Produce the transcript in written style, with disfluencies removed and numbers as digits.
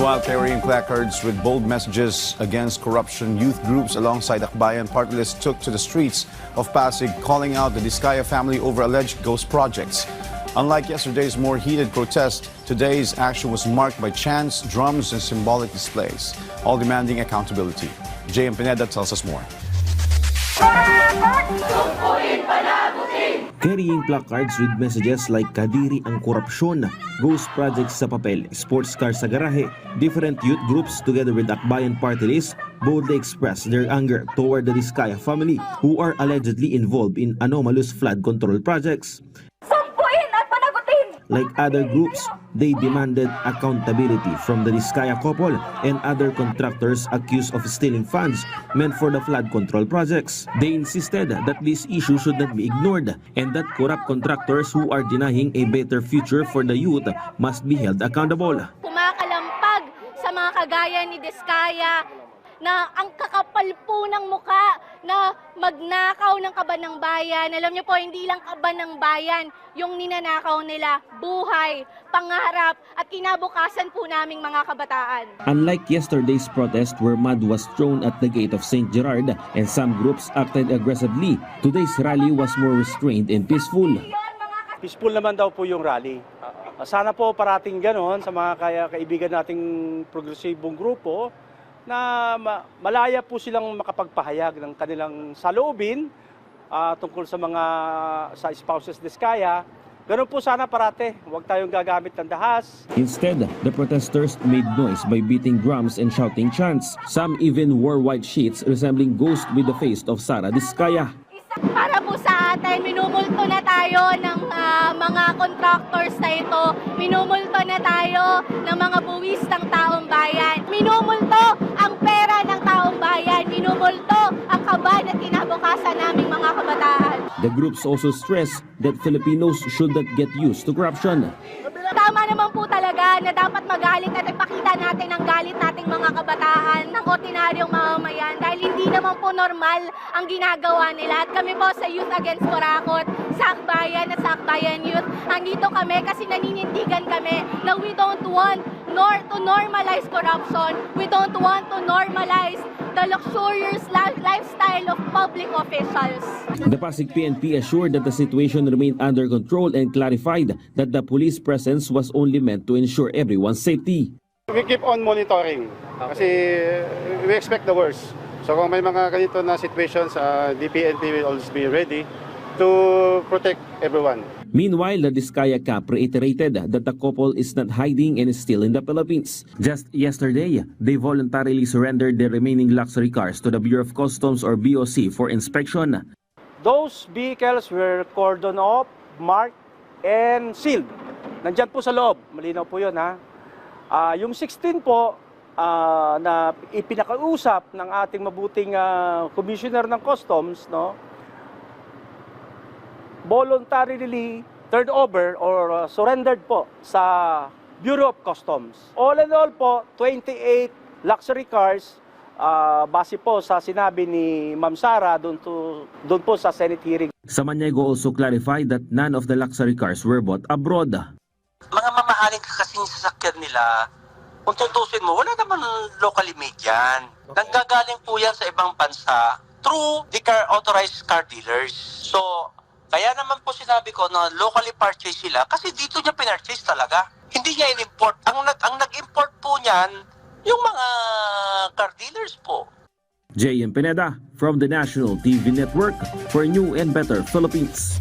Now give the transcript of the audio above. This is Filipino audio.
Meanwhile, carrying placards with bold messages against corruption, youth groups alongside Akbayan party list took to the streets of Pasig, calling out the Diskaya family over alleged ghost projects. Unlike yesterday's more heated protest, today's action was marked by chants, drums, and symbolic displays, all demanding accountability. J.M. Pineda tells us more. Carrying placards with messages like Kadiri ang korupsyon, ghost projects sa papel, sports cars sa garahe, different youth groups together with Akbayan party list boldly expressed their anger toward the Diskaya family who are allegedly involved in anomalous flood control projects. Sumpuin at panagutin! Like other groups, they demanded accountability from the Diskaya couple and other contractors accused of stealing funds meant for the flood control projects. They insisted that this issue should not be ignored and that corrupt contractors who are denying a better future for the youth must be held accountable. Kumakalampag sa mga kagaya ni Diskaya na ang kakapal po ng muka na magnakaw ng kaban ng bayan. Alam niyo po, hindi lang kaban ng bayan yung ninanakaw nila, buhay, pangarap at kinabukasan po naming mga kabataan. Unlike yesterday's protest where mud was thrown at the gate of St. Gerard and some groups acted aggressively, today's rally was more restrained and peaceful. Peaceful naman daw po yung rally. Sana po parating ganon sa mga kaibigan nating progresibong grupo na malaya po silang makapagpahayag ng kanilang saloobin tungkol sa spouses Diskaya. Ganun po sana parate, huwag tayong gagamit ng dahas. Instead, the protesters made noise by beating drums and shouting chants. Some even wore white sheets resembling ghosts with the face of Sara Diskaya. Para po sa atin, minumulto na tayo ng mga contractors na ito. Minumulto na tayo ng mga buwis ng taong bayan. Minumulto ang pera ng taong bayan. Minumulto ang kaban at kinabukasan naming mga kabataan. The groups also stressed that Filipinos should not get used to corruption. Tama naman po talaga na dapat magalit at ipakita natin ang galit nating mga kabataan ng ordinaryong mamamayan dahil hindi naman po normal ang ginagawa nila. At kami po sa Youth Against Kurakot, sa Akbayan at sa Akbayan Youth, andito kami kasi naninindigan kami na we don't want to normalize corruption. We don't want to normalize the luxurious lifestyle of public officials. The Pasig PNP assured that the situation remained under control and clarified that the police presence was only meant to ensure everyone's safety. We keep on monitoring kasi we expect the worst. So kung may mga ganito na situations, the PNP will always be ready to protect everyone. Meanwhile, the Diskaya camp reiterated that the couple is not hiding and is still in the Philippines. Just yesterday, they voluntarily surrendered their remaining luxury cars to the Bureau of Customs or BOC for inspection. Those vehicles were cordoned off, marked, and sealed. Nandyan po sa loob. Malinaw po yun, ha? Yung 16 po na ipinakausap ng ating mabuting commissioner ng customs, no? Voluntarily turned over or surrendered po sa Bureau of Customs. All in all po, 28 luxury cars base po sa sinabi ni Ma'am Sara doon po sa Senate hearing. Samaniego also clarified that none of the luxury cars were bought abroad. Mga mamahaling kasing sasakyan nila, kung tutusin mo, wala naman locally made yan. Nanggagaling po yan sa ibang bansa through the authorized car dealers. So, kaya naman po sinabi ko na locally purchase sila kasi dito niya pinurchase talaga. Hindi niya in-import. Ang nag-import po niyan, yung mga car dealers po. J.M. Pineda from the National TV Network for New and Better Philippines.